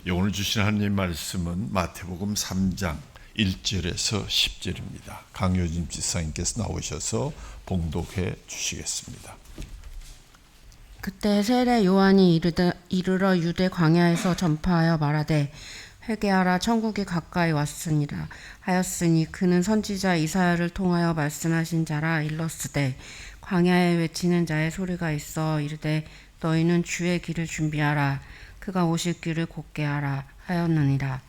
오늘 주신 하나님 말씀은 마태복음 3장 1절에서 10절입니다. 강효진 집사님께서 나오셔서 봉독해 주시겠습니다. 그때 세례 요한이 이르러 유대 광야에서 전파하여 말하되 회개하라 천국이 가까이 왔으니라 하였으니 그는 선지자 이사야를 통하여 말씀하신 자라 일렀으되 광야에 외치는 자의 소리가 있어 이르되 너희는 주의 길을 준비하라 그가 오실 길을 곧게 하라 하였느니라.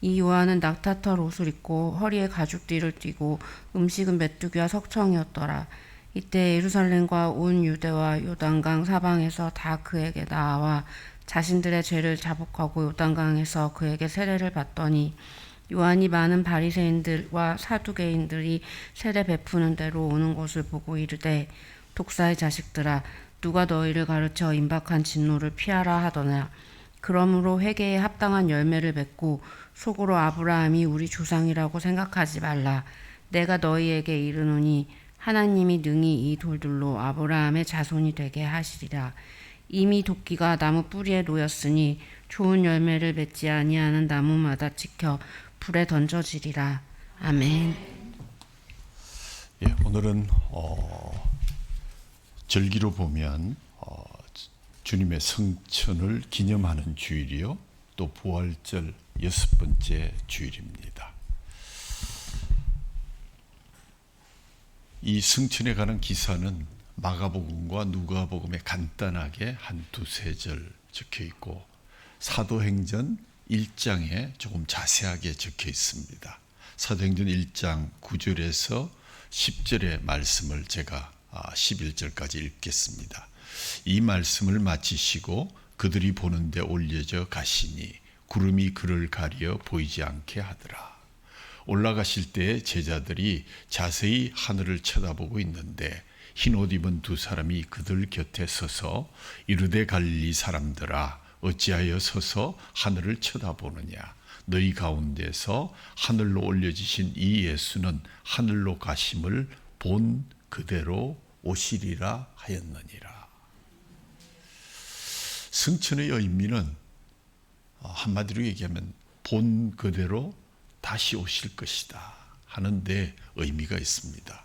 이 요한은 낙타털 옷을 입고 허리에 가죽띠를 띠고 음식은 메뚜기와 석청이었더라. 이때 예루살렘과 온 유대와 요단강 사방에서 다 그에게 나와 자신들의 죄를 자복하고 요단강에서 그에게 세례를 받더니 요한이 많은 바리새인들과 사두개인들이 세례 베푸는 대로 오는 것을 보고 이르되 독사의 자식들아 누가 너희를 가르쳐 임박한 진노를 피하라 하더냐. 그러므로 회개에 합당한 열매를 맺고 속으로 아브라함이 우리 조상이라고 생각하지 말라. 내가 너희에게 이르노니 하나님이 능히 이 돌들로 아브라함의 자손이 되게 하시리라. 이미 도끼가 나무 뿌리에 놓였으니 좋은 열매를 맺지 아니하는 나무마다 지켜 불에 던져지리라. 아멘. 오늘은 절기로 보면 주님의 성천을 기념하는 주일이요, 또 부활절 6번째 주일입니다. 이 성천에 관한 기사는 마가복음과 누가복음에 간단하게 한 두세 절 적혀 있고 사도행전 1장에 조금 자세하게 적혀 있습니다. 사도행전 1장 9절에서 10절의 말씀을 제가 11절까지 읽겠습니다. 이 말씀을 마치시고 그들이 보는 데 올려져 가시니 구름이 그를 가려 보이지 않게 하더라. 올라가실 때에 제자들이 자세히 하늘을 쳐다보고 있는데 흰 옷 입은 두 사람이 그들 곁에 서서 이르되 갈릴리 사람들아 어찌하여 서서 하늘을 쳐다보느냐. 너희 가운데서 하늘로 올려지신 이 예수는 하늘로 가심을 본 그대로 오시리라 하였느니라. 성천의 의미는 한마디로 얘기하면 본 그대로 다시 오실 것이다 하는데 의미가 있습니다.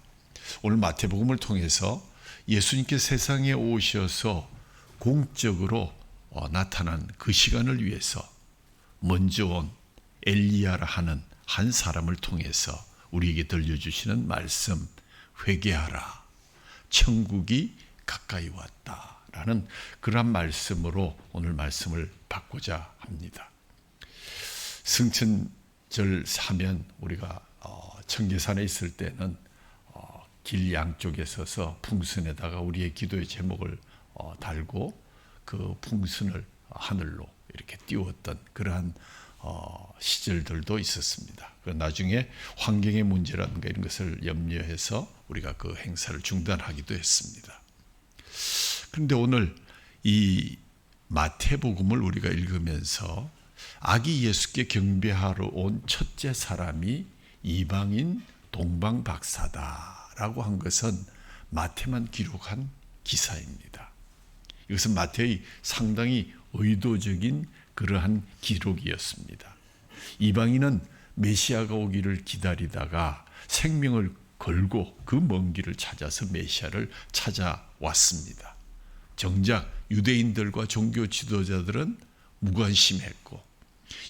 오늘 마태복음을 통해서 예수님께서 세상에 오셔서 공적으로 나타난 그 시간을 위해서 먼저 온 엘리야라 하는 한 사람을 통해서 우리에게 들려주시는 말씀, 회개하라 천국이 가까이 왔다라는 그런 말씀으로 오늘 말씀을 받고자 합니다. 성천절 하면 우리가 청계산에 있을 때는 길 양쪽에 서서 풍선에다가 우리의 기도의 제목을 달고 그 풍선을 하늘로 이렇게 띄웠던 그러한 시절들도 있었습니다. 나중에 환경의 문제라든가 이런 것을 염려해서 우리가 그 행사를 중단하기도 했습니다. 그런데 오늘 이 마태복음을 우리가 읽으면서 아기 예수께 경배하러 온 첫째 사람이 이방인 동방박사다라고 한 것은 마태만 기록한 기사입니다. 이것은 마태의 상당히 의도적인 그러한 기록이었습니다. 이방인은 메시아가 오기를 기다리다가 생명을 걸고 그 먼 길을 찾아서 메시아를 찾아왔습니다. 정작 유대인들과 종교 지도자들은 무관심했고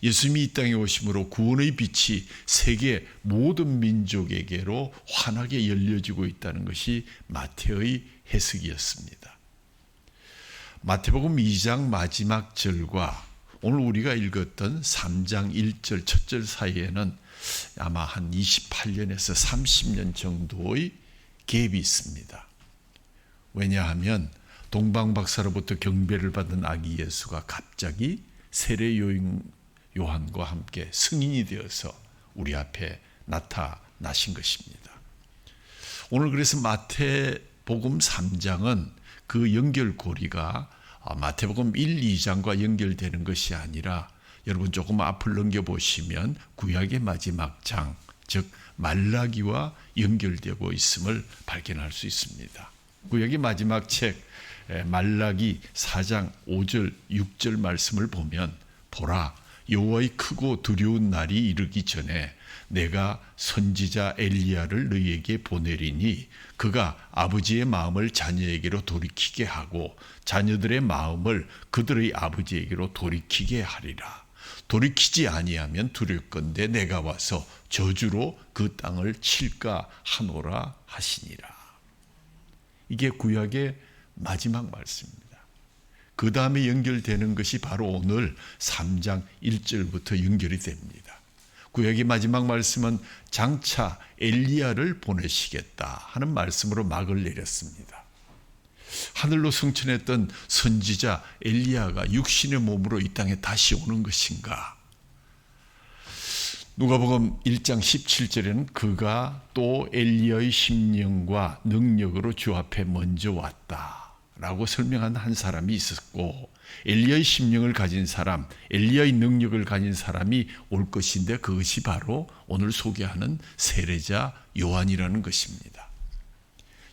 예수님이 이 땅에 오심으로 구원의 빛이 세계 모든 민족에게로 환하게 열려지고 있다는 것이 마태의 해석이었습니다. 마태복음 2장 마지막 절과 오늘 우리가 읽었던 3장 1절 첫 절 사이에는 아마 한 28년에서 30년 정도의 갭이 있습니다. 왜냐하면 동방박사로부터 경배를 받은 아기 예수가 갑자기 세례 요한과 함께 승인이 되어서 우리 앞에 나타나신 것입니다. 오늘 그래서 마태복음 3장은 그 연결고리가 마태복음 1, 2장과 연결되는 것이 아니라 여러분 조금 앞을 넘겨보시면 구약의 마지막 장, 즉 말라기와 연결되고 있음을 발견할 수 있습니다. 구약의 마지막 책 말라기 4장 5절 6절 말씀을 보면 보라, 여호와의 크고 두려운 날이 이르기 전에 내가 선지자 엘리야를 너희에게 보내리니 그가 아버지의 마음을 자녀에게로 돌이키게 하고 자녀들의 마음을 그들의 아버지에게로 돌이키게 하리라. 돌이키지 아니하면 두렵건대 내가 와서 저주로 그 땅을 칠까 하노라 하시니라. 이게 구약의 마지막 말씀입니다. 그 다음에 연결되는 것이 바로 오늘 3장 1절부터 연결이 됩니다. 구약의 마지막 말씀은 장차 엘리야를 보내시겠다 하는 말씀으로 막을 내렸습니다. 하늘로 승천했던 선지자 엘리야가 육신의 몸으로 이 땅에 다시 오는 것인가? 누가복음 1장 17절에는 그가 또 엘리야의 심령과 능력으로 주 앞에 먼저 왔다라고 설명한 한 사람이 있었고, 엘리야의 심령을 가진 사람, 엘리야의 능력을 가진 사람이 올 것인데 그것이 바로 오늘 소개하는 세례자 요한이라는 것입니다.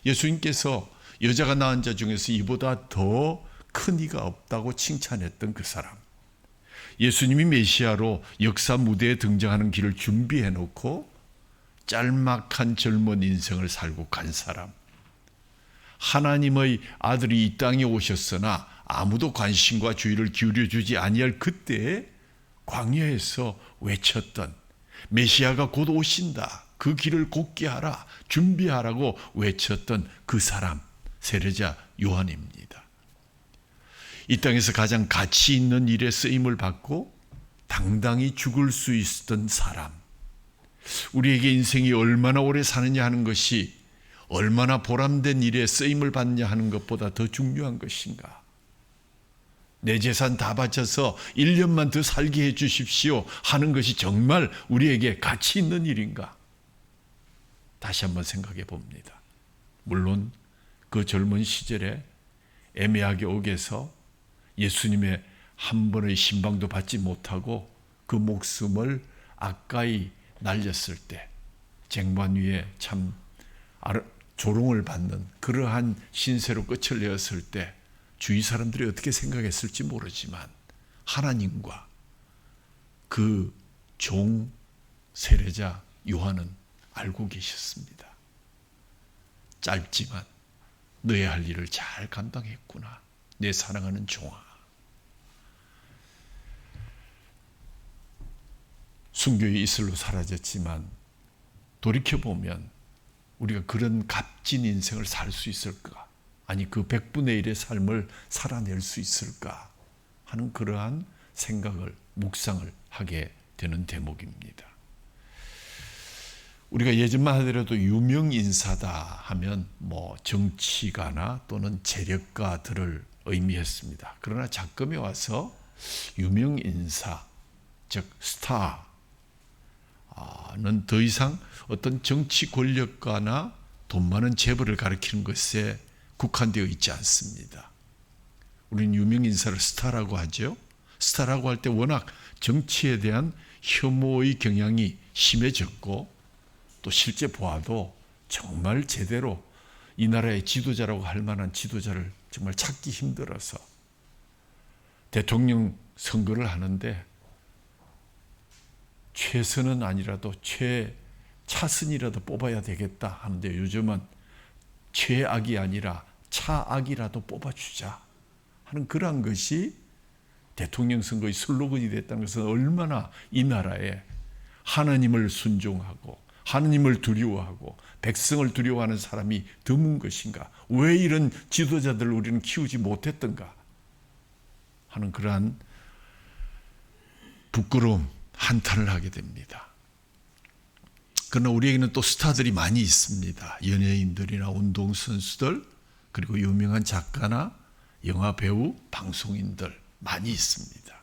예수님께서 여자가 낳은 자 중에서 이보다 더 큰 이가 없다고 칭찬했던 그 사람, 예수님이 메시아로 역사 무대에 등장하는 길을 준비해 놓고 짤막한 젊은 인생을 살고 간 사람, 하나님의 아들이 이 땅에 오셨으나 아무도 관심과 주의를 기울여주지 아니할 그때에 광야에서 외쳤던 메시아가 곧 오신다, 그 길을 곧게 하라, 준비하라고 외쳤던 그 사람, 세례자 요한입니다. 이 땅에서 가장 가치 있는 일에 쓰임을 받고 당당히 죽을 수 있었던 사람, 우리에게 인생이 얼마나 오래 사느냐 하는 것이 얼마나 보람된 일에 쓰임을 받느냐 하는 것보다 더 중요한 것인가? 내 재산 다 바쳐서 1년만 더 살게 해 주십시오 하는 것이 정말 우리에게 가치 있는 일인가? 다시 한번 생각해 봅니다. 물론 그 젊은 시절에 애매하게 옥에서 예수님의 한 번의 신방도 받지 못하고 그 목숨을 아까이 날렸을 때 쟁반 위에 참 조롱을 받는 그러한 신세로 끝을 내었을 때 주위 사람들이 어떻게 생각했을지 모르지만 하나님과 그 종 세례자 요한은 알고 계셨습니다. 짧지만 너의 할 일을 잘 감당했구나, 내 사랑하는 종아. 순교의 이슬로 사라졌지만 돌이켜보면 우리가 그런 값진 인생을 살 수 있을까? 아니 그 100분의 1의 삶을 살아낼 수 있을까? 하는 그러한 생각을, 묵상을 하게 되는 대목입니다. 우리가 예전만 하더라도 유명 인사다 하면 정치가나 또는 재력가들을 의미했습니다. 그러나 작금에 와서 유명 인사, 즉 스타는 더 이상 어떤 정치 권력가나 돈 많은 재벌을 가리키는 것에 국한되어 있지 않습니다. 우리는 유명 인사를 스타라고 하죠. 스타라고 할 때 워낙 정치에 대한 혐오의 경향이 심해졌고, 또 실제 보아도 정말 제대로 이 나라의 지도자라고 할 만한 지도자를 정말 찾기 힘들어서 대통령 선거를 하는데 최선은 아니라도 최차선이라도 뽑아야 되겠다 하는데 요즘은 최악이 아니라 차악이라도 뽑아주자 하는 그러한 것이 대통령 선거의 슬로건이 됐다는 것은 얼마나 이 나라에 하나님을 순종하고 하나님을 두려워하고 백성을 두려워하는 사람이 드문 것인가? 왜 이런 지도자들을 우리는 키우지 못했던가? 하는 그러한 부끄러움, 한탄을 하게 됩니다. 그러나 우리에게는 또 스타들이 많이 있습니다. 연예인들이나 운동선수들, 그리고 유명한 작가나 영화 배우, 방송인들 많이 있습니다.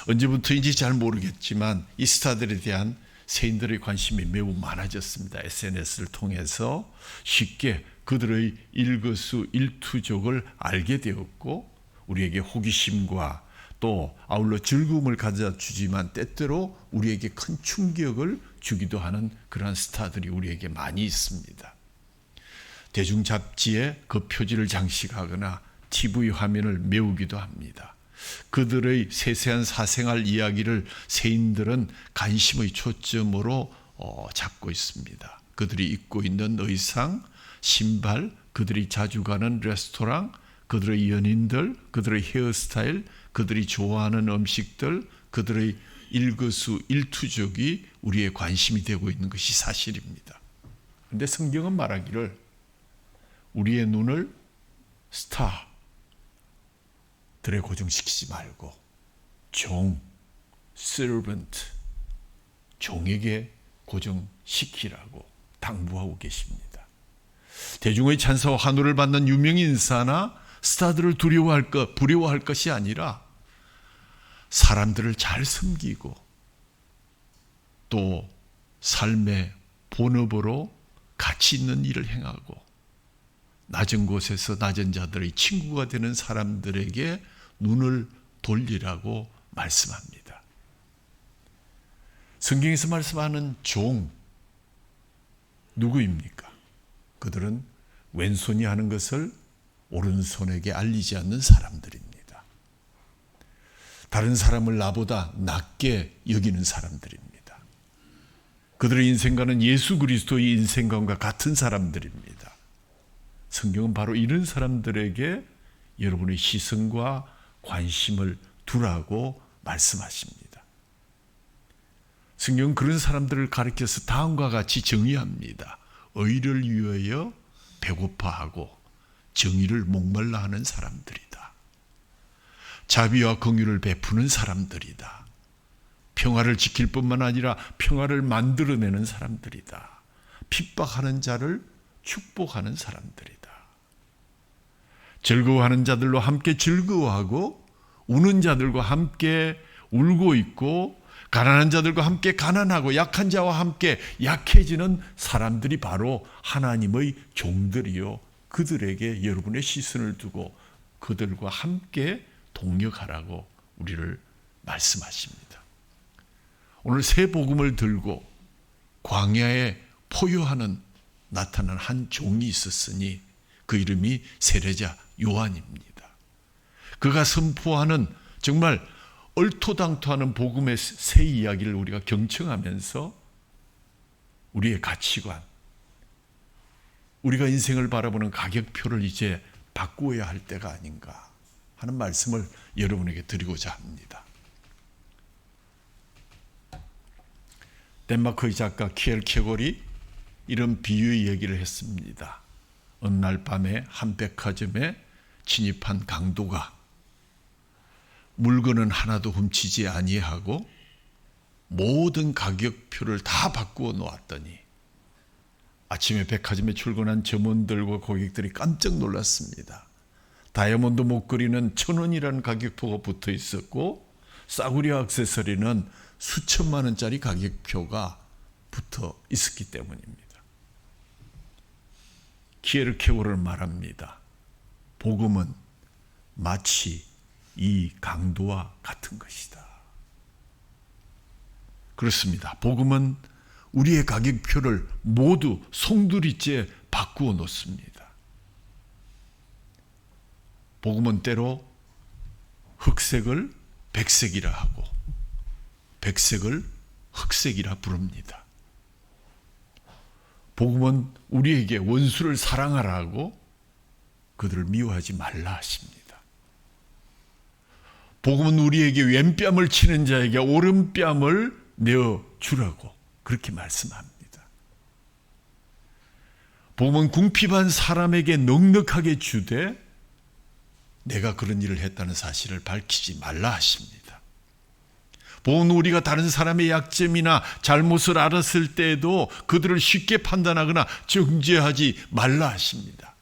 언제부터인지 잘 모르겠지만 이 스타들에 대한 세인들의 관심이 매우 많아졌습니다. SNS를 통해서 쉽게 그들의 일거수일투족을 알게 되었고 우리에게 호기심과 또 아울러 즐거움을 가져주지만 때때로 우리에게 큰 충격을 주기도 하는 그러한 스타들이 우리에게 많이 있습니다. 대중 잡지에 그 표지를 장식하거나 TV 화면을 메우기도 합니다. 그들의 세세한 사생활 이야기를 세인들은 관심의 초점으로 잡고 있습니다. 그들이 입고 있는 의상, 신발, 그들이 자주 가는 레스토랑, 그들의 연인들, 그들의 헤어스타일, 그들이 좋아하는 음식들, 그들의 일거수일투족이 우리의 관심이 되고 있는 것이 사실입니다. 그런데 성경은 말하기를 우리의 눈을 스타들에 고정시키지 말고 종, servant, 종에게 고정시키라고 당부하고 계십니다. 대중의 찬사와 환호를 받는 유명인사나 스타들을 부러워할 것이 아니라 사람들을 잘 섬기고 또 삶의 본업으로 가치 있는 일을 행하고 낮은 곳에서 낮은 자들의 친구가 되는 사람들에게 눈을 돌리라고 말씀합니다. 성경에서 말씀하는 종 누구입니까? 그들은 왼손이 하는 것을 오른손에게 알리지 않는 사람들입니다. 다른 사람을 나보다 낮게 여기는 사람들입니다. 그들의 인생관은 예수 그리스도의 인생관과 같은 사람들입니다. 성경은 바로 이런 사람들에게 여러분의 시선과 관심을 두라고 말씀하십니다. 성경은 그런 사람들을 가리켜서 다음과 같이 정의합니다. 의를 위하여 배고파하고 정의를 목말라 하는 사람들이다. 자비와 긍휼을 베푸는 사람들이다. 평화를 지킬 뿐만 아니라 평화를 만들어내는 사람들이다. 핍박하는 자를 축복하는 사람들이다. 즐거워하는 자들로 함께 즐거워하고 우는 자들과 함께 울고 있고 가난한 자들과 함께 가난하고 약한 자와 함께 약해지는 사람들이 바로 하나님의 종들이요. 그들에게 여러분의 시선을 두고 그들과 함께 동역하라고 우리를 말씀하십니다. 오늘 새 복음을 들고 광야에 포효하는 나타난 한 종이 있었으니 그 이름이 세례자 요한입니다. 그가 선포하는 정말 얼토당토하는 복음의 새 이야기를 우리가 경청하면서 우리의 가치관, 우리가 인생을 바라보는 가격표를 이제 바꾸어야 할 때가 아닌가 하는 말씀을 여러분에게 드리고자 합니다. 덴마크의 작가 키엘케골이 이런 비유의 얘기를 했습니다. 어느 날 밤에 한 백화점에 진입한 강도가 물건은 하나도 훔치지 아니하고 모든 가격표를 다 바꾸어 놓았더니 아침에 백화점에 출근한 점원들과 고객들이 깜짝 놀랐습니다. 다이아몬드 목걸이는 1,000원이라는 가격표가 붙어 있었고 싸구려 액세서리는 수천만 원짜리 가격표가 붙어 있었기 때문입니다. 키에르케고르는 말합니다. 복음은 마치 이 강도와 같은 것이다. 그렇습니다. 복음은 우리의 가격표를 모두 송두리째 바꾸어 놓습니다. 복음은 때로 흑색을 백색이라 하고 백색을 흑색이라 부릅니다. 복음은 우리에게 원수를 사랑하라고 그들을 미워하지 말라 하십니다. 복음은 우리에게 왼뺨을 치는 자에게 오른뺨을 내어주라고 그렇게 말씀합니다. 복음은 궁핍한 사람에게 넉넉하게 주되 내가 그런 일을 했다는 사실을 밝히지 말라 하십니다. 복음은 우리가 다른 사람의 약점이나 잘못을 알았을 때에도 그들을 쉽게 판단하거나 정죄하지 말라 하십니다.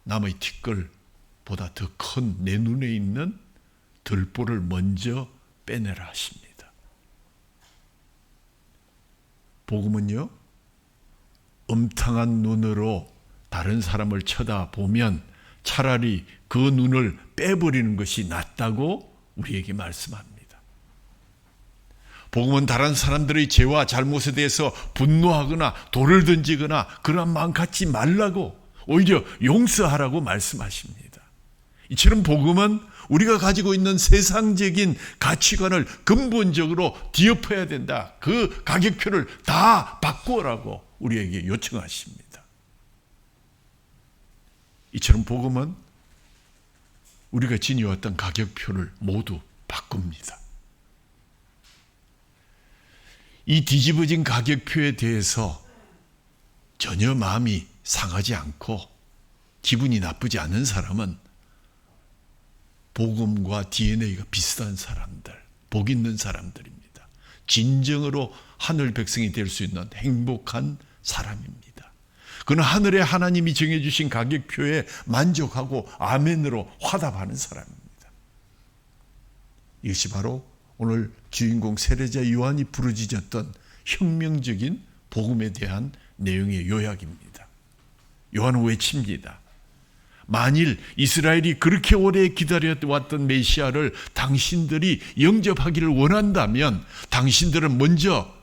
남의 티끌보다 더 큰 내 눈에 있는 들보를 먼저 빼내라 하십니다. 복음은요, 음탕한 눈으로 다른 사람을 쳐다보면 차라리 그 눈을 빼버리는 것이 낫다고 우리에게 말씀합니다. 복음은 다른 사람들의 죄와 잘못에 대해서 분노하거나 돌을 던지거나 그런 마음 갖지 말라고 오히려 용서하라고 말씀하십니다. 이처럼 복음은 우리가 가지고 있는 세상적인 가치관을 근본적으로 뒤엎어야 된다. 그 가격표를 다 바꾸라고 우리에게 요청하십니다. 이처럼 복음은 우리가 지니왔던 가격표를 모두 바꿉니다. 이 뒤집어진 가격표에 대해서 전혀 마음이 상하지 않고 기분이 나쁘지 않은 사람은 복음과 DNA가 비슷한 사람들, 복 있는 사람들입니다. 진정으로 하늘 백성이 될 수 있는 행복한 사람입니다. 그는 하늘의 하나님이 정해주신 가격표에 만족하고 아멘으로 화답하는 사람입니다. 이것이 바로 오늘 주인공 세례자 요한이 부르짖었던 혁명적인 복음에 대한 내용의 요약입니다. 요한은 외칩니다. 만일 이스라엘이 그렇게 오래 기다려왔던 메시아를 당신들이 영접하기를 원한다면 당신들은 먼저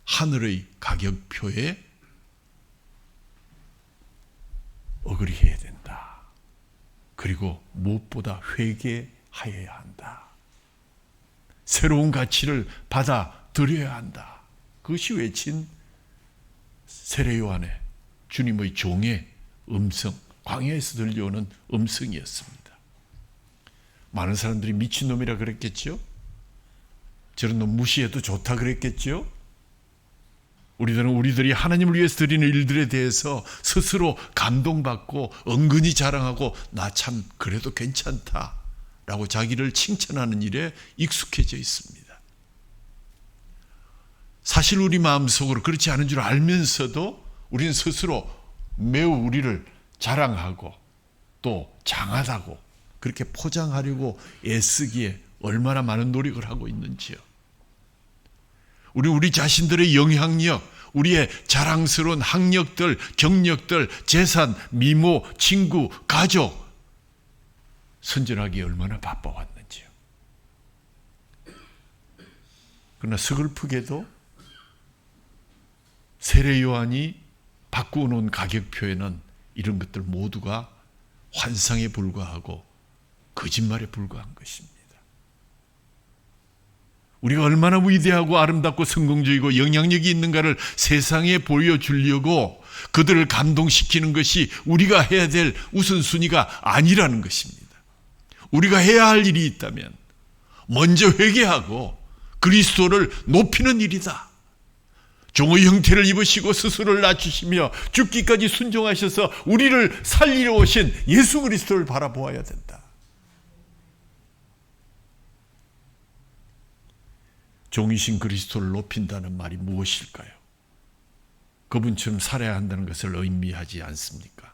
하늘의 가격표에 어그리해야 된다. 그리고 무엇보다 회개하여야 한다. 새로운 가치를 받아들여야 한다. 그것이 외친 세례 요한의 주님의 종의 음성, 광야에서 들려오는 음성이었습니다. 많은 사람들이 미친놈이라 그랬겠죠? 저런 놈 무시해도 좋다 그랬겠죠? 우리들이 하나님을 위해서 드리는 일들에 대해서 스스로 감동받고 은근히 자랑하고 나 참 그래도 괜찮다라고 자기를 칭찬하는 일에 익숙해져 있습니다. 사실 우리 마음속으로 그렇지 않은 줄 알면서도 우리는 스스로 매우 우리를 자랑하고 또 장하다고 그렇게 포장하려고 애쓰기에 얼마나 많은 노력을 하고 있는지요. 우리 자신들의 영향력, 우리의 자랑스러운 학력들, 경력들, 재산, 미모, 친구, 가족 선전하기에 얼마나 바빠왔는지요. 그러나 서글프게도 세례 요한이 바꾸어 놓은 가격표에는 이런 것들 모두가 환상에 불과하고 거짓말에 불과한 것입니다. 우리가 얼마나 위대하고 아름답고 성공적이고 영향력이 있는가를 세상에 보여주려고 그들을 감동시키는 것이 우리가 해야 될 우선순위가 아니라는 것입니다. 우리가 해야 할 일이 있다면 먼저 회개하고 그리스도를 높이는 일이다. 종의 형태를 입으시고 스스로를 낮추시며 죽기까지 순종하셔서 우리를 살리러 오신 예수 그리스도를 바라보아야 된다. 종이신 그리스도를 높인다는 말이 무엇일까요? 그분처럼 살아야 한다는 것을 의미하지 않습니까?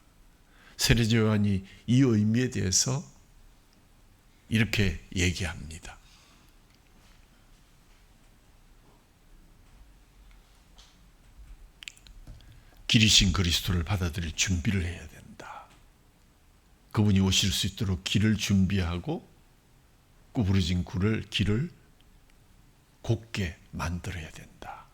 세례자 요한이 이 의미에 대해서 이렇게 얘기합니다. 길이신 그리스도를 받아들일 준비를 해야 된다. 그분이 오실 수 있도록 길을 준비하고 구부러진 길을 곱게 만들어야 된다.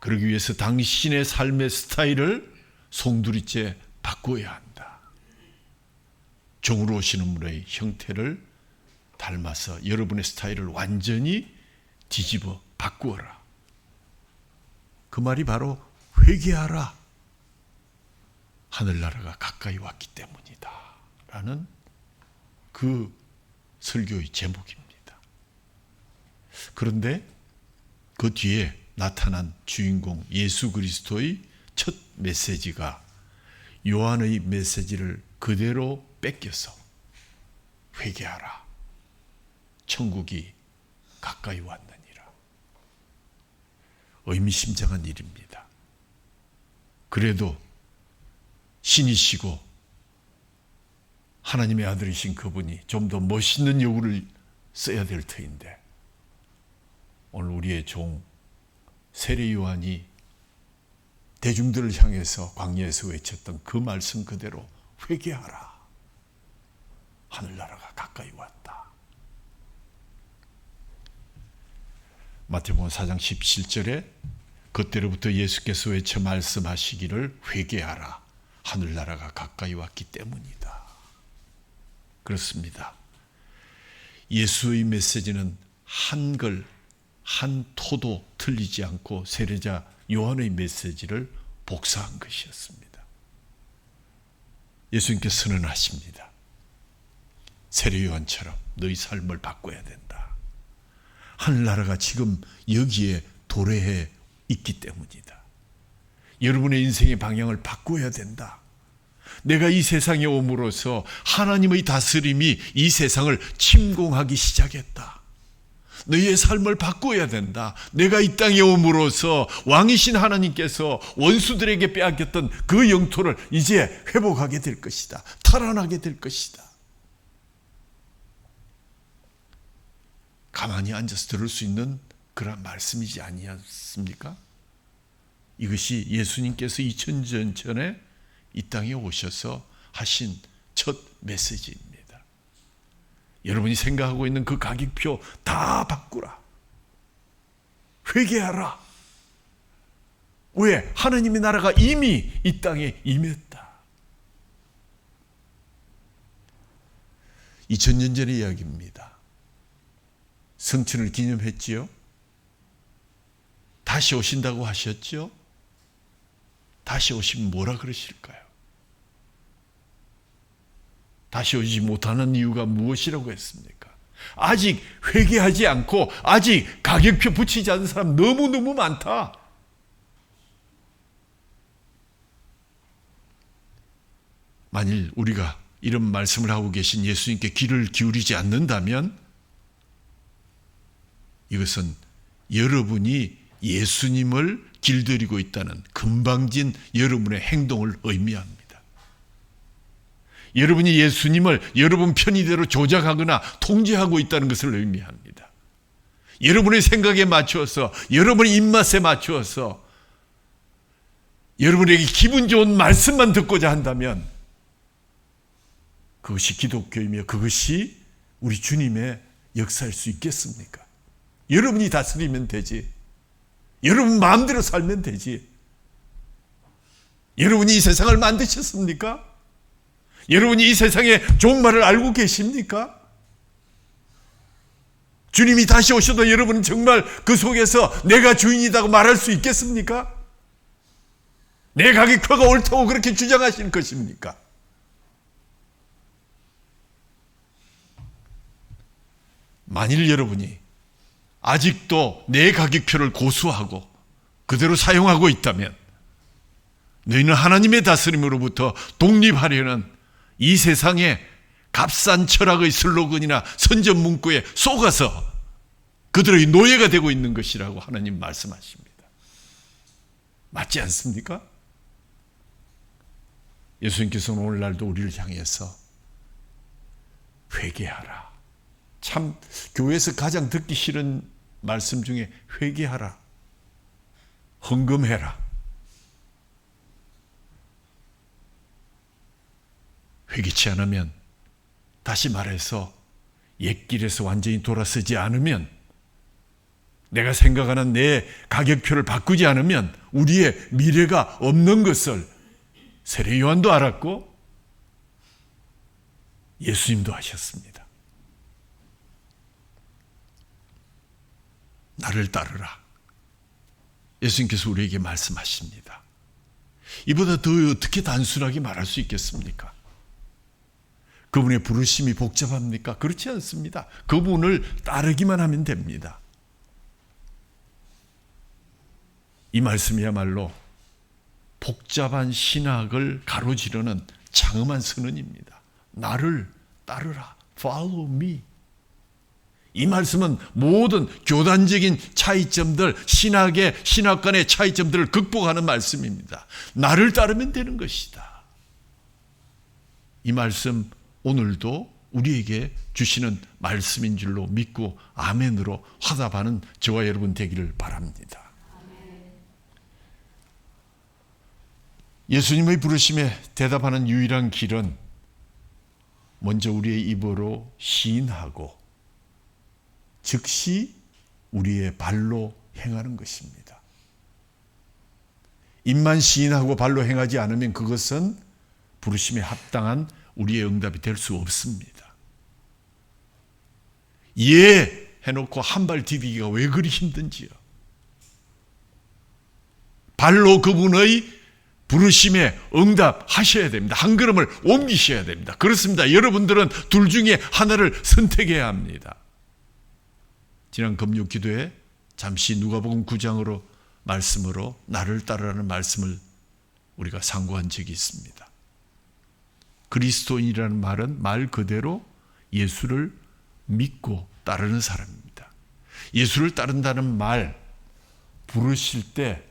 그러기 위해서 당신의 삶의 스타일을 송두리째 바꾸어야 한다. 종으로 오시는 분의 형태를 닮아서 여러분의 스타일을 완전히 뒤집어 바꾸어라. 그 말이 바로 회개하라. 하늘나라가 가까이 왔기 때문이다. 라는 그 설교의 제목입니다. 그런데 그 뒤에 나타난 주인공 예수 그리스도의 첫 메시지가 요한의 메시지를 그대로 뺏겨서 회개하라. 천국이 가까이 왔느니라. 의미심장한 일입니다. 그래도 신이시고 하나님의 아들이신 그분이 좀 더 멋있는 요구를 써야 될 터인데 오늘 우리의 종 세례 요한이 대중들을 향해서 광야에서 외쳤던 그 말씀 그대로 회개하라. 하늘나라가 가까이 왔다. 마태복음 4장 17절에 그때로부터 예수께서 외쳐 말씀하시기를 회개하라. 하늘나라가 가까이 왔기 때문이다. 그렇습니다. 예수의 메시지는 한글, 한 토도 틀리지 않고 세례자 요한의 메시지를 복사한 것이었습니다. 예수님께 선언하십니다. 세례 요한처럼 너희 삶을 바꿔야 된다. 하늘나라가 지금 여기에 도래해 있기 때문이다. 여러분의 인생의 방향을 바꿔야 된다. 내가 이 세상에 옴으로써 하나님의 다스림이 이 세상을 침공하기 시작했다. 너희의 삶을 바꿔야 된다. 내가 이 땅에 옴으로써 왕이신 하나님께서 원수들에게 빼앗겼던 그 영토를 이제 회복하게 될 것이다. 탈환하게 될 것이다. 가만히 앉아서 들을 수 있는 그런 말씀이지 아니었습니까? 이것이 예수님께서 2000년 전에 이 땅에 오셔서 하신 첫 메시지입니다. 여러분이 생각하고 있는 그 가격표 다 바꾸라. 회개하라. 왜? 하나님의 나라가 이미 이 땅에 임했다. 2000년 전의 이야기입니다. 성천을 기념했지요. 다시 오신다고 하셨죠. 다시 오시면 뭐라 그러실까요? 다시 오지 못하는 이유가 무엇이라고 했습니까? 아직 회개하지 않고 아직 가격표 붙이지 않은 사람 너무너무 많다. 만일 우리가 이런 말씀을 하고 계신 예수님께 귀를 기울이지 않는다면 이것은 여러분이 예수님을 길들이고 있다는 금방진 여러분의 행동을 의미합니다. 여러분이 예수님을 여러분 편의대로 조작하거나 통제하고 있다는 것을 의미합니다. 여러분의 생각에 맞추어서, 여러분의 입맛에 맞추어서 여러분에게 기분 좋은 말씀만 듣고자 한다면 그것이 기독교이며 그것이 우리 주님의 역사일 수 있겠습니까? 여러분이 다스리면 되지. 여러분 마음대로 살면 되지. 여러분이 이 세상을 만드셨습니까? 여러분이 이 세상의 종말을 알고 계십니까? 주님이 다시 오셔도 여러분은 정말 그 속에서 내가 주인이라고 말할 수 있겠습니까? 내 가격표가 옳다고 그렇게 주장하시는 것입니까? 만일 여러분이 아직도 내 가격표를 고수하고 그대로 사용하고 있다면 너희는 하나님의 다스림으로부터 독립하려는 이 세상의 값싼 철학의 슬로건이나 선전 문구에 속아서 그들의 노예가 되고 있는 것이라고 하나님 말씀하십니다. 맞지 않습니까? 예수님께서는 오늘날도 우리를 향해서 회개하라. 참 교회에서 가장 듣기 싫은 말씀 중에 회개하라. 헌금해라. 회개치 않으면, 다시 말해서 옛길에서 완전히 돌아서지 않으면, 내가 생각하는 내 가격표를 바꾸지 않으면 우리의 미래가 없는 것을 세례 요한도 알았고 예수님도 하셨습니다. 나를 따르라. 예수님께서 우리에게 말씀하십니다. 이보다 더 어떻게 단순하게 말할 수 있겠습니까? 그분의 부르심이 복잡합니까? 그렇지 않습니다. 그분을 따르기만 하면 됩니다. 이 말씀이야말로 복잡한 신학을 가로지르는 장엄한 선언입니다. 나를 따르라. Follow me. 이 말씀은 모든 교단적인 차이점들, 신학 간의 차이점들을 극복하는 말씀입니다. 나를 따르면 되는 것이다. 이 말씀 오늘도 우리에게 주시는 말씀인 줄로 믿고 아멘으로 화답하는 저와 여러분 되기를 바랍니다. 예수님의 부르심에 대답하는 유일한 길은 먼저 우리의 입으로 시인하고 즉시 우리의 발로 행하는 것입니다. 입만 시인하고 발로 행하지 않으면 그것은 부르심에 합당한 우리의 응답이 될 수 없습니다. 예 해놓고 한 발 디디기가 왜 그리 힘든지요. 발로 그분의 부르심에 응답하셔야 됩니다. 한 걸음을 옮기셔야 됩니다. 그렇습니다. 여러분들은 둘 중에 하나를 선택해야 합니다. 지난 금요 기도에 잠시 누가복음 9장으로 말씀으로 나를 따르라는 말씀을 우리가 상고한 적이 있습니다. 그리스도인이라는 말은 말 그대로 예수를 믿고 따르는 사람입니다. 예수를 따른다는 말 부르실 때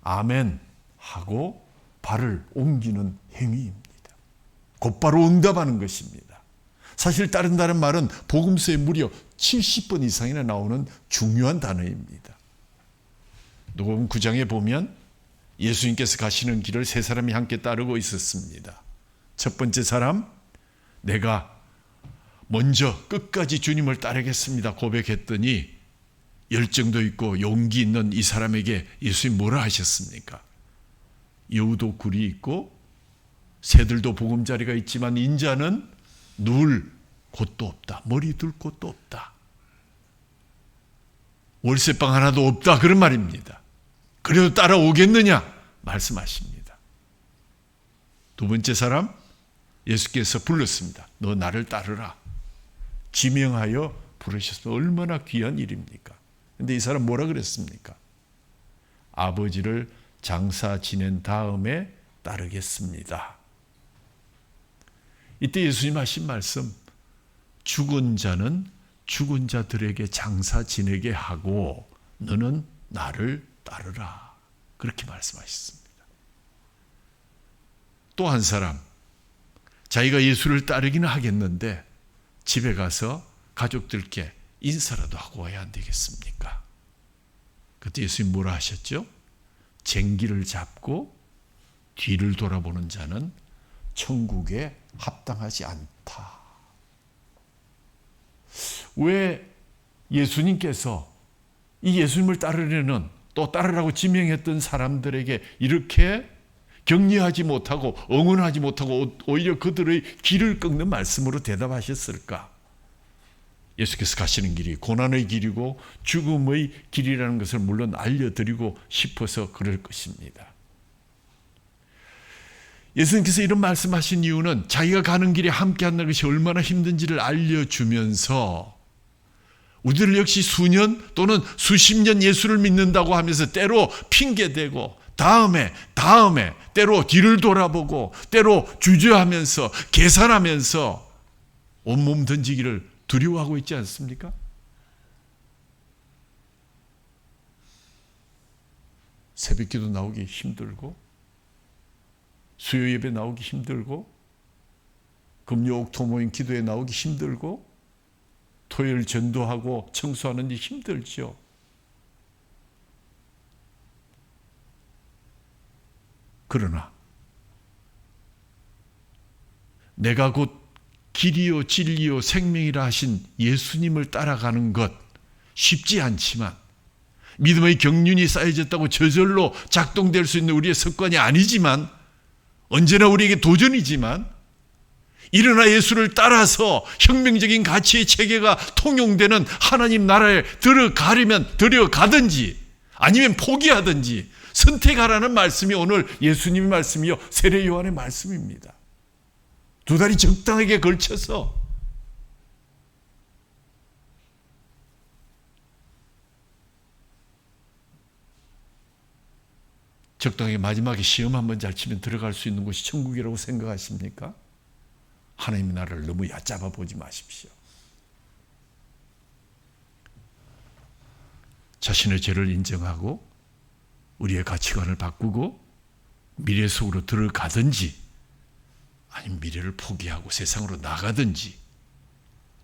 아멘 하고 발을 옮기는 행위입니다. 곧바로 응답하는 것입니다. 사실 따른다는 말은 복음서에 무려 70번 이상이나 나오는 중요한 단어입니다. 누가복음 9장에 보면 예수님께서 가시는 길을 세 사람이 함께 따르고 있었습니다. 첫 번째 사람, 내가 먼저 끝까지 주님을 따르겠습니다 고백했더니 열정도 있고 용기 있는 이 사람에게 예수님 뭐라 하셨습니까? 여우도 굴이 있고 새들도 보금자리가 있지만 인자는 누울 곳도 없다. 머리 둘 곳도 없다. 월세방 하나도 없다. 그런 말입니다. 그래도 따라오겠느냐? 말씀하십니다. 두 번째 사람, 예수께서 불렀습니다. 너 나를 따르라. 지명하여 부르셨습니다. 얼마나 귀한 일입니까? 근데 이 사람 뭐라 그랬습니까? 아버지를 장사 지낸 다음에 따르겠습니다. 이때 예수님 하신 말씀, 죽은 자는 죽은 자들에게 장사 지내게 하고 너는 나를 따르라. 그렇게 말씀하셨습니다. 또 한 사람, 자기가 예수를 따르기는 하겠는데 집에 가서 가족들께 인사라도 하고 와야 안 되겠습니까? 그때 예수님 뭐라 하셨죠? 쟁기를 잡고 뒤를 돌아보는 자는 천국에 합당하지 않다. 왜 예수님께서 이 예수님을 따르려는 또 따르라고 지명했던 사람들에게 이렇게 격려하지 못하고 응원하지 못하고 오히려 그들의 길을 꺾는 말씀으로 대답하셨을까? 예수께서 가시는 길이 고난의 길이고 죽음의 길이라는 것을 물론 알려드리고 싶어서 그럴 것입니다. 예수님께서 이런 말씀하신 이유는 자기가 가는 길에 함께 한다는 것이 얼마나 힘든지를 알려주면서 우리들 역시 수년 또는 수십 년 예수를 믿는다고 하면서 때로 핑계대고 다음에 때로 뒤를 돌아보고 때로 주저하면서 계산하면서 온몸 던지기를 두려워하고 있지 않습니까? 새벽기도 나오기 힘들고 수요 예배 나오기 힘들고 금요 옥토 모임 기도에 나오기 힘들고 토요일 전도하고 청소하는 일 힘들죠. 그러나 내가 곧 길이요 진리요 생명이라 하신 예수님을 따라가는 것 쉽지 않지만 믿음의 경륜이 쌓여졌다고 저절로 작동될 수 있는 우리의 습관이 아니지만 언제나 우리에게 도전이지만 일어나 예수를 따라서 혁명적인 가치의 체계가 통용되는 하나님 나라에 들어가려면 들어가든지 아니면 포기하든지 선택하라는 말씀이 오늘 예수님의 말씀이요 세례 요한의 말씀입니다. 두 다리 적당하게 걸쳐서 적당하게 마지막에 시험 한번 잘 치면 들어갈 수 있는 곳이 천국이라고 생각하십니까? 하나님의 나라를 너무 얕잡아 보지 마십시오. 자신의 죄를 인정하고 우리의 가치관을 바꾸고 미래 속으로 들어가든지 아니면 미래를 포기하고 세상으로 나가든지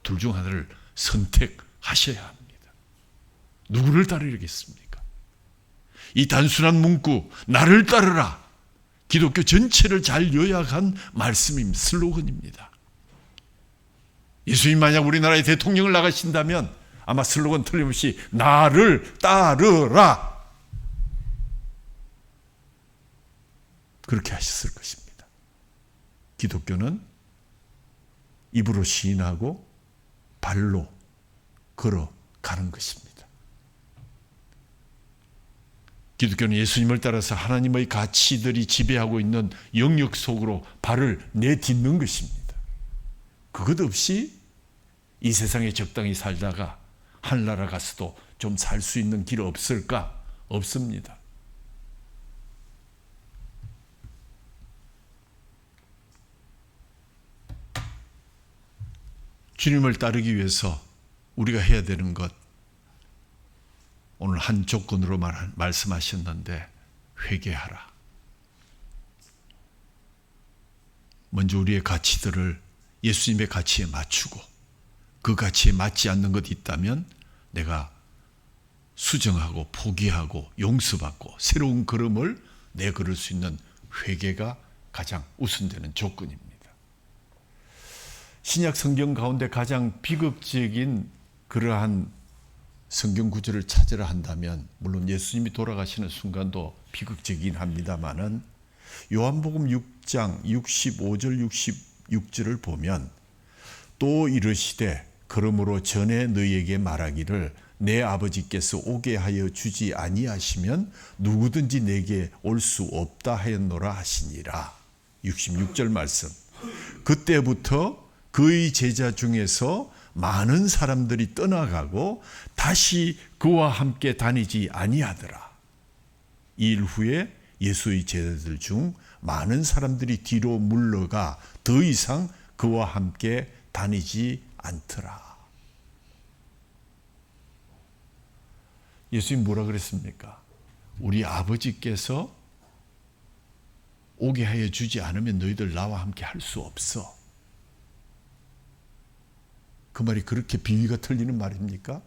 둘 중 하나를 선택하셔야 합니다. 누구를 따르겠습니까? 이 단순한 문구 나를 따르라 기독교 전체를 잘 요약한 말씀입니다. 슬로건입니다. 예수님 만약 우리나라의 대통령을 나가신다면 아마 슬로건 틀림없이 나를 따르라 그렇게 하셨을 것입니다. 기독교는 입으로 시인하고 발로 걸어가는 것입니다. 기독교는 예수님을 따라서 하나님의 가치들이 지배하고 있는 영역 속으로 발을 내딛는 것입니다. 그것 없이 이 세상에 적당히 살다가 하늘나라 가서도 좀 살 수 있는 길 없을까? 없습니다. 주님을 따르기 위해서 우리가 해야 되는 것, 오늘 한 조건으로 말씀하셨는데 회개하라. 먼저 우리의 가치들을 예수님의 가치에 맞추고 그 가치에 맞지 않는 것이 있다면 내가 수정하고 포기하고 용서받고 새로운 걸음을 내걸을 수 있는 회개가 가장 우선되는 조건입니다. 신약 성경 가운데 가장 비극적인 그러한 성경 구절을 찾으라 한다면 물론 예수님이 돌아가시는 순간도 비극적이긴 합니다마는 요한복음 6장 65절 66절을 보면 또 이르시되 그러므로 전에 너희에게 말하기를 내 아버지께서 오게 하여 주지 아니하시면 누구든지 내게 올 수 없다 하였노라 하시니라. 66절 말씀. 그때부터 그의 제자 중에서 많은 사람들이 떠나가고 다시 그와 함께 다니지 아니하더라. 이 일 후에 예수의 제자들 중 많은 사람들이 뒤로 물러가 더 이상 그와 함께 다니지 않더라. 예수님 뭐라 그랬습니까? 우리 아버지께서 오게 하여 주지 않으면 너희들 나와 함께 할 수 없어. 그 말이 그렇게 비위가 틀리는 말입니까?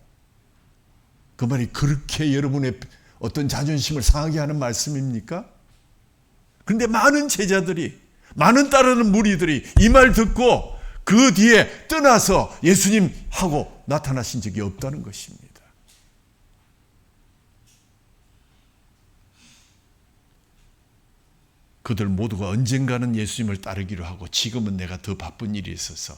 그 말이 그렇게 여러분의 어떤 자존심을 상하게 하는 말씀입니까? 그런데 많은 제자들이, 많은 따르는 무리들이 이 말 듣고 그 뒤에 떠나서 예수님하고 나타나신 적이 없다는 것입니다. 그들 모두가 언젠가는 예수님을 따르기로 하고 지금은 내가 더 바쁜 일이 있어서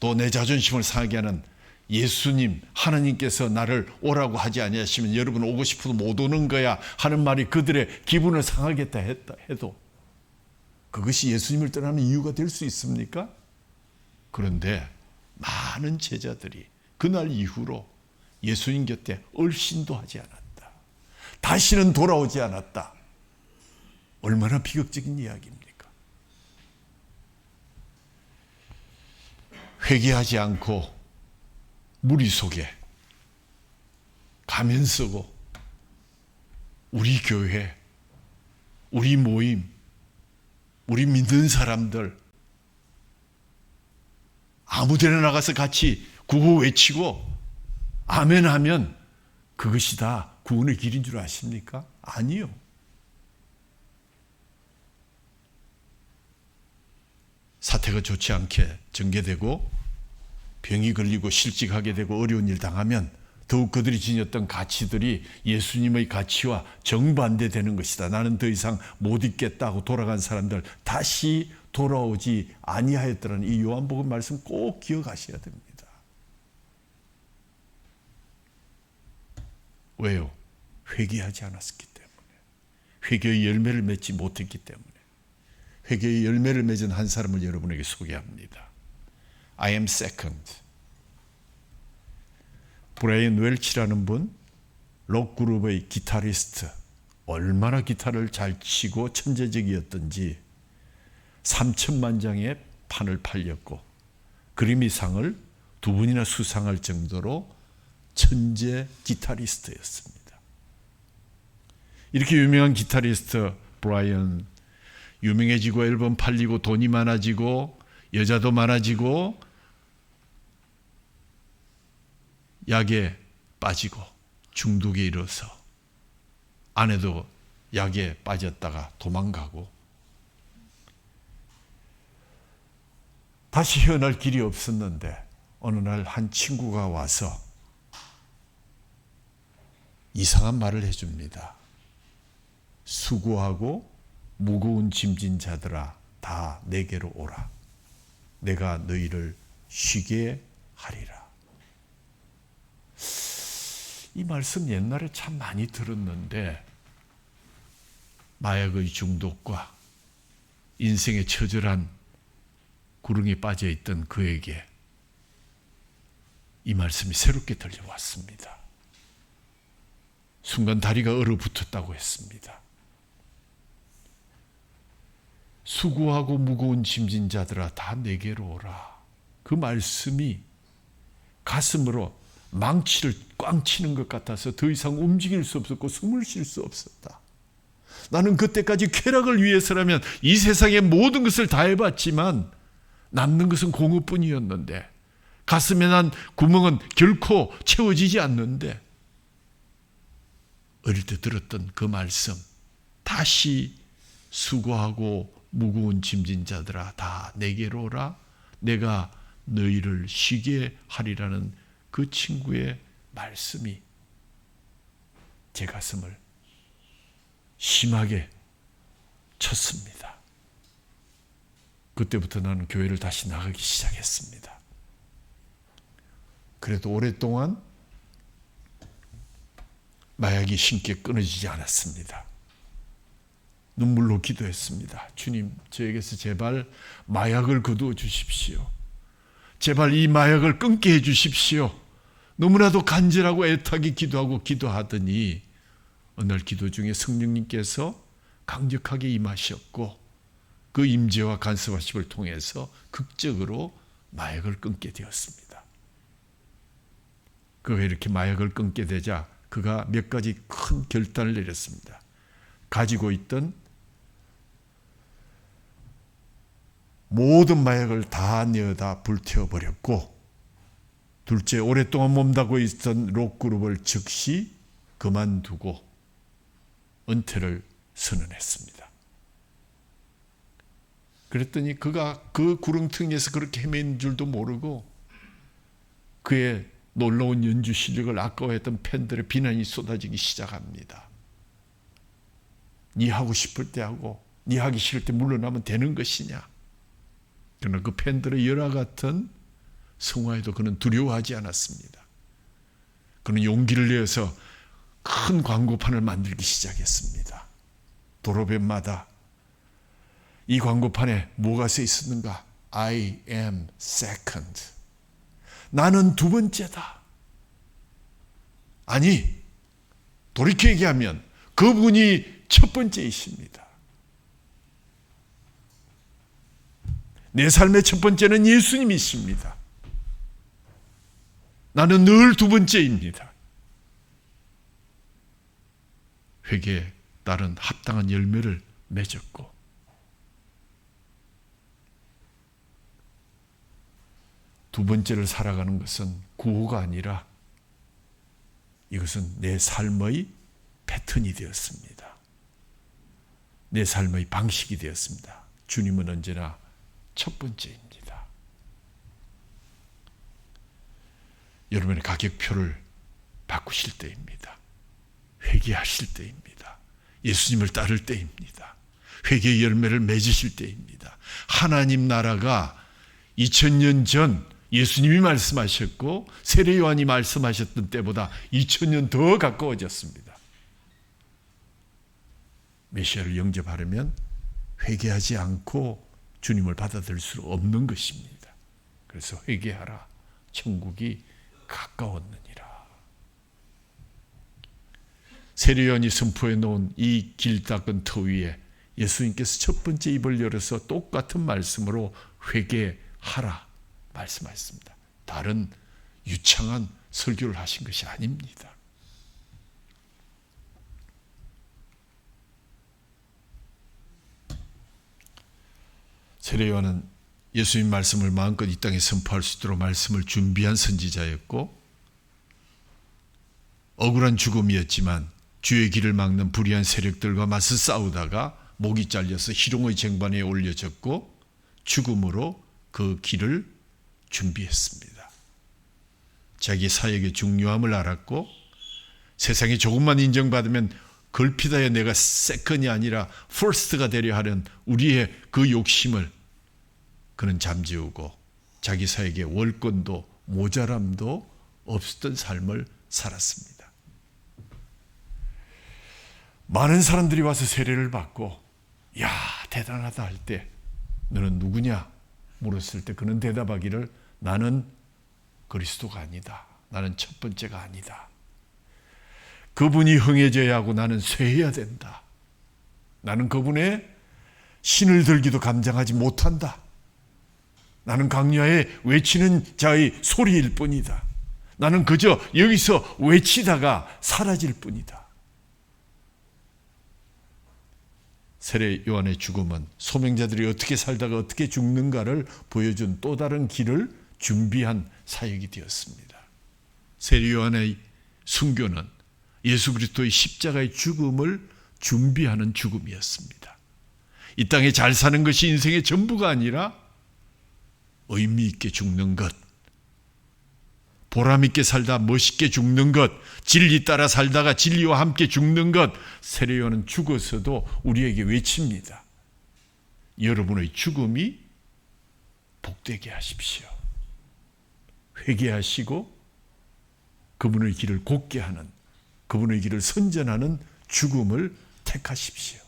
또 내 자존심을 상하게 하는 예수님, 하나님께서 나를 오라고 하지 아니하시면 여러분 오고 싶어도 못 오는 거야 하는 말이 그들의 기분을 상하겠다 해도 그것이 예수님을 떠나는 이유가 될 수 있습니까? 그런데 많은 제자들이 그날 이후로 예수님 곁에 얼씬도 하지 않았다. 다시는 돌아오지 않았다. 얼마나 비극적인 이야기입니까? 회개하지 않고 무리 속에 가면 쓰고 우리 교회, 우리 모임, 우리 믿는 사람들 아무데나 나가서 같이 구호 외치고 아멘 하면 그것이 다 구원의 길인 줄 아십니까? 아니요. 사태가 좋지 않게 전개되고 병이 걸리고 실직하게 되고 어려운 일 당하면 더욱 그들이 지녔던 가치들이 예수님의 가치와 정반대되는 것이다. 나는 더 이상 못 있겠다고 돌아간 사람들 다시 돌아오지 아니하였더라는 이 요한복음 말씀 꼭 기억하셔야 됩니다. 왜요? 회개하지 않았기 때문에. 회개의 열매를 맺지 못했기 때문에. 회개의 열매를 맺은 한 사람을 여러분에게 소개합니다. I am second. 브라이언 웰치라는 분, 록그룹의 기타리스트, 얼마나 기타를 잘 치고 천재적이었던지 3천만 장의 판을 팔렸고 그래미상을 2번이나 수상할 정도로 천재 기타리스트였습니다. 이렇게 유명한 기타리스트 브라이언, 유명해지고 앨범 팔리고 돈이 많아지고 여자도 많아지고 약에 빠지고 중독에 이르러서 아내도 약에 빠졌다가 도망가고 다시 헤어날 길이 없었는데 어느 날 한 친구가 와서 이상한 말을 해줍니다. 수고하고 무거운 짐진 자들아 다 내게로 오라. 내가 너희를 쉬게 하리라. 이 말씀 옛날에 참 많이 들었는데 마약의 중독과 인생의 처절한 구렁이에 빠져있던 그에게 이 말씀이 새롭게 들려왔습니다. 순간 다리가 얼어붙었다고 했습니다. 수고하고 무거운 짐진 자들아 다 내게로 오라. 그 말씀이 가슴으로 망치를 꽝 치는 것 같아서 더 이상 움직일 수 없었고 숨을 쉴 수 없었다. 나는 그때까지 쾌락을 위해서라면 이 세상의 모든 것을 다 해봤지만 남는 것은 공허뿐이었는데 가슴에 난 구멍은 결코 채워지지 않는데 어릴 때 들었던 그 말씀, 다시 수고하고 무거운 짐진 자들아 다 내게로 오라. 내가 너희를 쉬게 하리라는 그 친구의 말씀이 제 가슴을 심하게 쳤습니다. 그때부터 나는 교회를 다시 나가기 시작했습니다. 그래도 오랫동안 마약이 쉽게 끊어지지 않았습니다. 눈물로 기도했습니다. 주님, 저에게서 제발 마약을 거두어 주십시오. 제발 이 마약을 끊게 해 주십시오. 너무나도 간절하고 애타게 기도하더니 어느 날 기도 중에 성령님께서 강력하게 임하셨고 그 임재와 간섭하심을 통해서 극적으로 마약을 끊게 되었습니다. 그가 이렇게 마약을 끊게 되자 그가 몇 가지 큰 결단을 내렸습니다. 가지고 있던 모든 마약을 다 내어다 불태워버렸고 둘째, 오랫동안 몸담고 있던 록그룹을 즉시 그만두고 은퇴를 선언했습니다. 그랬더니 그가 그 구렁텅이에서 그렇게 헤매는 줄도 모르고 그의 놀라운 연주 실력을 아까워했던 팬들의 비난이 쏟아지기 시작합니다. 네 하고 싶을 때 하고 네 하기 싫을 때 물러나면 되는 것이냐. 그러나 그 팬들의 열화 같은 성화에도 그는 두려워하지 않았습니다. 그는 용기를 내어서 큰 광고판을 만들기 시작했습니다. 도로변마다 이 광고판에 뭐가 써 있었는가? I am second. 나는 두 번째다. 아니, 돌이켜 얘기하면 그분이 첫 번째이십니다. 내 삶의 첫 번째는 예수님이십니다. 나는 늘 두 번째입니다. 회개에 따른 합당한 열매를 맺었고 두 번째를 살아가는 것은 구호가 아니라 이것은 내 삶의 패턴이 되었습니다. 내 삶의 방식이 되었습니다. 주님은 언제나 첫 번째입니다. 여러분의 가격표를 바꾸실 때입니다. 회개하실 때입니다. 예수님을 따를 때입니다. 회개의 열매를 맺으실 때입니다. 하나님 나라가 2000년 전 예수님이 말씀하셨고 세례 요한이 말씀하셨던 때보다 2000년 더 가까워졌습니다. 메시아를 영접하려면 회개하지 않고 주님을 받아들일 수 없는 것입니다. 그래서 회개하라. 천국이 가까웠느니라. 세례 요한이 선포해 놓은 이 길 닦은 터 위에 예수님께서 첫 번째 입을 열어서 똑같은 말씀으로 회개하라 말씀하셨습니다. 다른 유창한 설교를 하신 것이 아닙니다. 세례 요한은 예수님 말씀을 마음껏 이 땅에 선포할 수 있도록 말씀을 준비한 선지자였고 억울한 죽음이었지만 주의 길을 막는 불의한 세력들과 맞서 싸우다가 목이 잘려서 희롱의 쟁반에 올려졌고 죽음으로 그 길을 준비했습니다. 자기 사역의 중요함을 알았고 세상에 조금만 인정받으면 걸핏하여 내가 세컨이 아니라 퍼스트가 되려 하는 우리의 그 욕심을 그는 잠재우고 자기 사역의 월권도 모자람도 없었던 삶을 살았습니다. 많은 사람들이 와서 세례를 받고 야 대단하다 할 때 너는 누구냐 물었을 때 그는 대답하기를 나는 그리스도가 아니다. 나는 첫 번째가 아니다. 그분이 흥해져야 하고 나는 쇠해야 된다. 나는 그분의 신을 들기도 감당하지 못한다. 나는 강야에 외치는 자의 소리일 뿐이다. 나는 그저 여기서 외치다가 사라질 뿐이다. 세례 요한의 죽음은 소명자들이 어떻게 살다가 어떻게 죽는가를 보여준 또 다른 길을 준비한 사역이 되었습니다. 세례 요한의 순교는 예수 그리스도의 십자가의 죽음을 준비하는 죽음이었습니다. 이 땅에 잘 사는 것이 인생의 전부가 아니라 의미 있게 죽는 것, 보람 있게 살다 멋있게 죽는 것, 진리 따라 살다가 진리와 함께 죽는 것, 세례 요한은 죽어서도 우리에게 외칩니다. 여러분의 죽음이 복되게 하십시오. 회개하시고 그분의 길을 곧게 하는, 그분의 길을 선전하는 죽음을 택하십시오.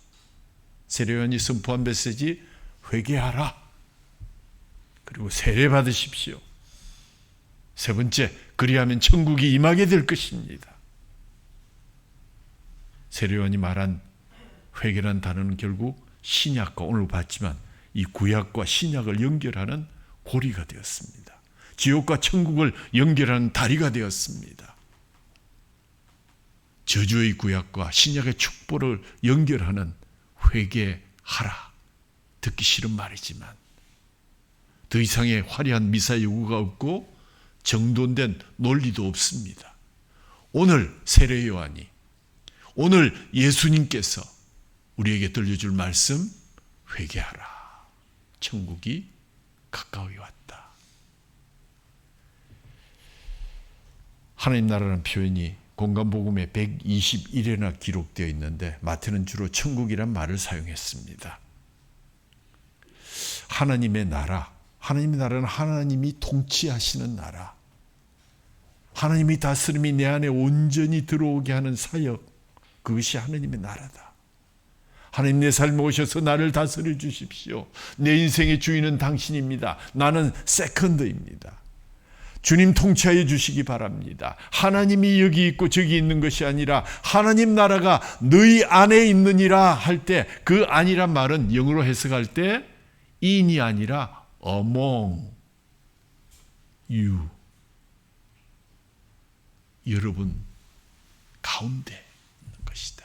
세례 요한이 선포한 메시지 회개하라. 그리고 세례 받으십시오. 세 번째, 그리하면 천국이 임하게 될 것입니다. 세례 요한이 말한 회개란 단어는 결국 신약과 오늘 봤지만 이 구약과 신약을 연결하는 고리가 되었습니다. 지옥과 천국을 연결하는 다리가 되었습니다. 저주의 구약과 신약의 축복을 연결하는 회개하라. 듣기 싫은 말이지만 더 이상의 화려한 미사 요구가 없고 정돈된 논리도 없습니다. 오늘 세례 요한이, 오늘 예수님께서 우리에게 들려줄 말씀, 회개하라. 천국이 가까이 왔다. 하나님 나라라는 표현이 공간복음에 121회나 기록되어 있는데 마태는 주로 천국이란 말을 사용했습니다. 하나님의 나라, 하나님의 나라는 하나님이 통치하시는 나라, 하나님이 다스림이 내 안에 온전히 들어오게 하는 사역, 그것이 하나님의 나라다. 하나님 내 삶에 오셔서 나를 다스려 주십시오. 내 인생의 주인은 당신입니다. 나는 세컨드입니다. 주님 통치하여 주시기 바랍니다. 하나님이 여기 있고 저기 있는 것이 아니라 하나님 나라가 너희 안에 있느니라 할 때 그 안이란 말은 영어로 해석할 때 in이 아니라 among you, 여러분 가운데 있는 것이다.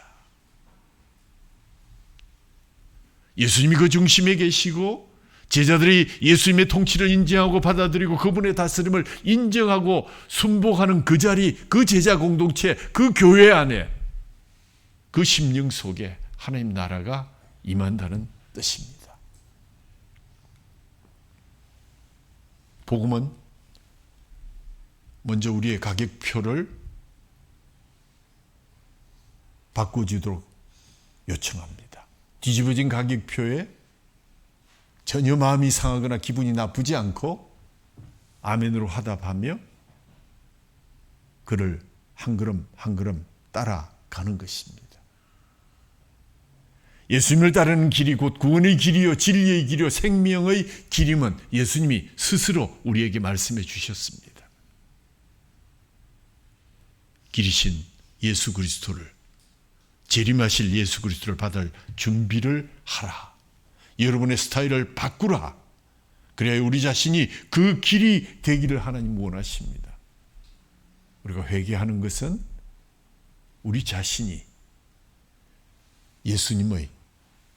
예수님이 그 중심에 계시고 제자들이 예수님의 통치를 인정하고 받아들이고 그분의 다스림을 인정하고 순복하는 그 자리, 그 제자 공동체, 그 교회 안에, 그 심령 속에 하나님 나라가 임한다는 뜻입니다. 복음은 먼저 우리의 가격표를 바꿔주도록 요청합니다. 뒤집어진 가격표에 전혀 마음이 상하거나 기분이 나쁘지 않고 아멘으로 화답하며 그를 한 걸음 한 걸음 따라가는 것입니다. 예수님을 따르는 길이 곧 구원의 길이요 진리의 길이요 생명의 길임은 예수님이 스스로 우리에게 말씀해 주셨습니다. 길이신 예수 그리스도를, 재림하실 예수 그리스도를 받을 준비를 하라. 여러분의 스타일을 바꾸라. 그래야 우리 자신이 그 길이 되기를 하나님 원하십니다. 우리가 회개하는 것은 우리 자신이 예수님의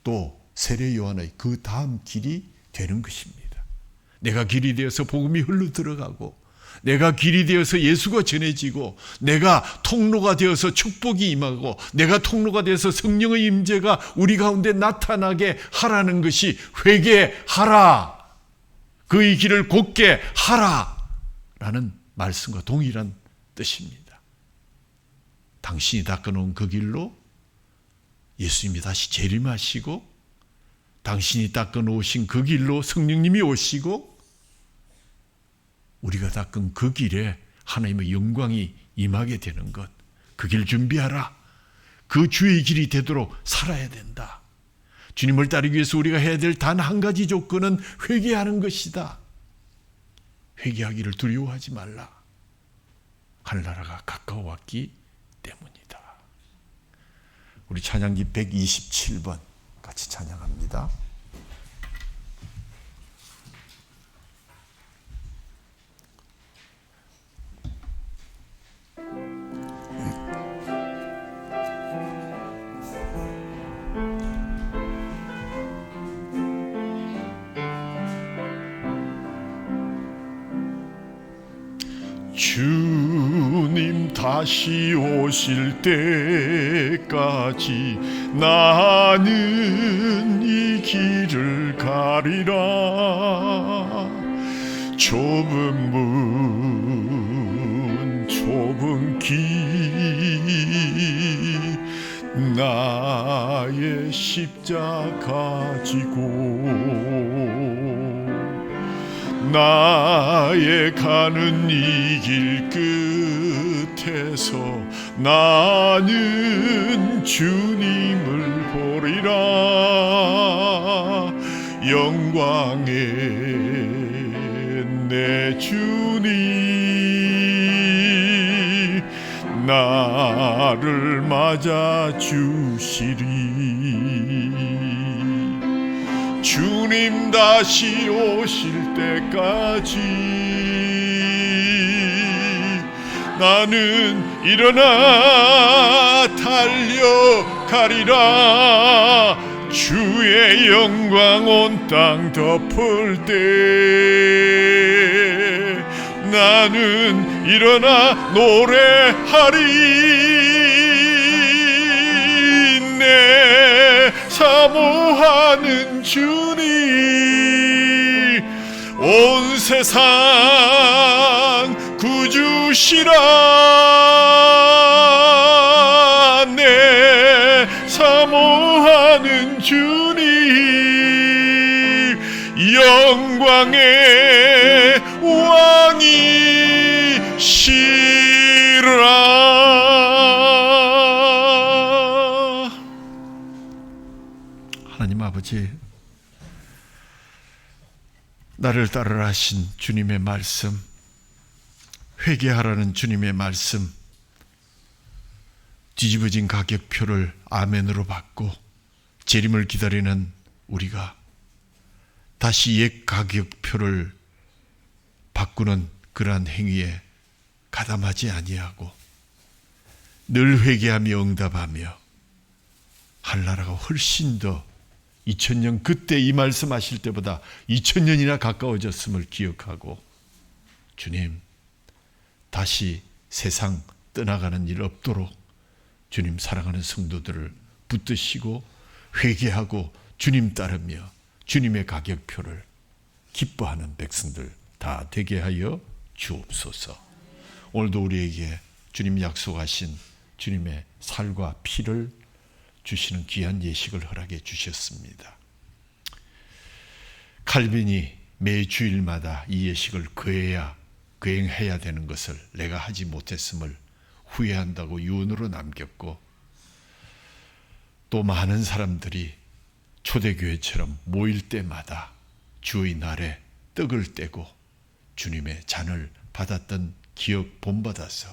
또 세례 요한의 그 다음 길이 되는 것입니다. 내가 길이 되어서 복음이 흘러 들어가고, 내가 길이 되어서 예수가 전해지고, 내가 통로가 되어서 축복이 임하고, 내가 통로가 되어서 성령의 임재가 우리 가운데 나타나게 하라는 것이 회개하라, 그의 길을 곧게 하라 라는 말씀과 동일한 뜻입니다. 당신이 닦아놓은 그 길로 예수님이 다시 재림하시고, 당신이 닦아놓으신 그 길로 성령님이 오시고, 우리가 닦은 그 길에 하나님의 영광이 임하게 되는 것, 그 길 준비하라. 그 주의 길이 되도록 살아야 된다. 주님을 따르기 위해서 우리가 해야 될 단 한 가지 조건은 회개하는 것이다. 회개하기를 두려워하지 말라. 하늘나라가 가까워왔기 때문이다. 우리 찬양기 127번 같이 찬양합니다. 주님 다시 오실 때까지 나는 이 길을 가리라. 좁은 문 좁은 길 나의 십자가 지고 나의 가는 이 길 끝에서 나는 주님을 보리라. 영광의 내 주님 나를 맞아 주시리. 주님 다시 오실 때까지 나는 일어나 달려가리라. 주의 영광 온 땅 덮을 때 나는 일어나 노래하리. 내 사모하는 주님 온 세상 구주시라. 내 사모하는 주님 영광의 왕이시라. 하나님 아버지, 나를 따르라 하신 주님의 말씀, 회개하라는 주님의 말씀, 뒤집어진 가격표를 아멘으로 받고 재림을 기다리는 우리가 다시 옛 가격표를 바꾸는 그러한 행위에 가담하지 아니하고 늘 회개하며 응답하며 하늘나라가 훨씬 더 2000년 그때 이 말씀하실 때보다 2000년이나 가까워졌음을 기억하고 주님 다시 세상 떠나가는 일 없도록 주님 사랑하는 성도들을 붙드시고 회개하고 주님 따르며 주님의 가격표를 기뻐하는 백성들 다 되게 하여 주옵소서. 오늘도 우리에게 주님 약속하신 주님의 살과 피를 주시는 귀한 예식을 허락해 주셨습니다. 칼빈이 매 주일마다 이 예식을 거행해야 되는 것을 내가 하지 못했음을 후회한다고 유언으로 남겼고, 또 많은 사람들이 초대교회처럼 모일 때마다 주의 날에 떡을 떼고 주님의 잔을 받았던 기억 본받아서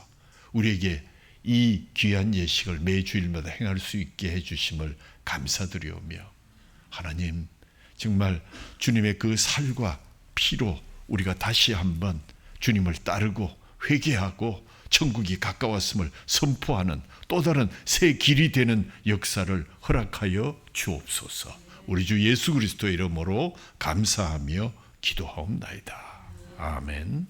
우리에게 이 귀한 예식을 매 주일마다 행할 수 있게 해주심을 감사드리오며, 하나님 정말 주님의 그 살과 피로 우리가 다시 한번 주님을 따르고 회개하고 천국이 가까웠음을 선포하는 또 다른 새 길이 되는 역사를 허락하여 주옵소서. 우리 주 예수 그리스도의 이름으로 감사하며 기도하옵나이다. 아멘.